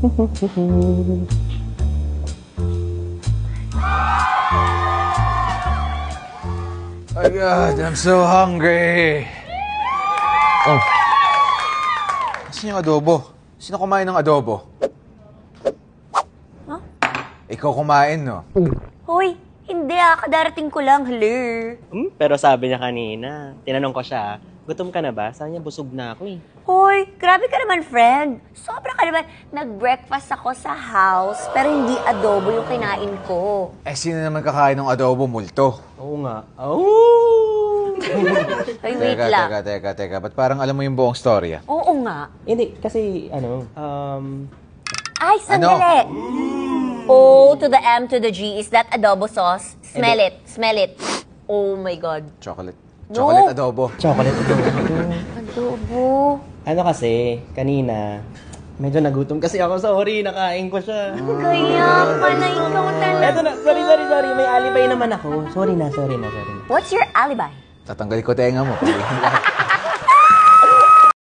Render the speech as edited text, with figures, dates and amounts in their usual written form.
Oh God, I'm so hungry. Oh. Saan yung adobo? Sino kumain ng adobo? Huh? Ikaw kumain, no? Hoy, hindi kadarating ko lang, hello. Pero sabi niya kanina, tinanong ko siya, gutom ka na ba? Sabi niya, busog na ako eh. Hoy, grabe ka naman, friend. Sobra ka naman. Nag-breakfast ako sa house, pero hindi adobo yung kinain ko. Eh, sino naman kakain ng adobo? Multo. Oo nga. Oh! Hoy, wait lang. Teka. Ba't parang alam mo yung buong storya? Oo nga. Hindi, kasi Ay, sandali. O to the M to the G, is that adobo sauce? Smell it. Smell it. Oh my God. Chocolate. No. Chocolate adobo. chocolate adobo. Adobo. Ano kasi, kanina, medyo nagutom kasi ako. Sorry, nakain ko siya. Kaya pala ikaw talaga. Eto na, sorry. May alibay naman ako. Sorry na. What's your alibi? Tatanggalin ko tenga mo.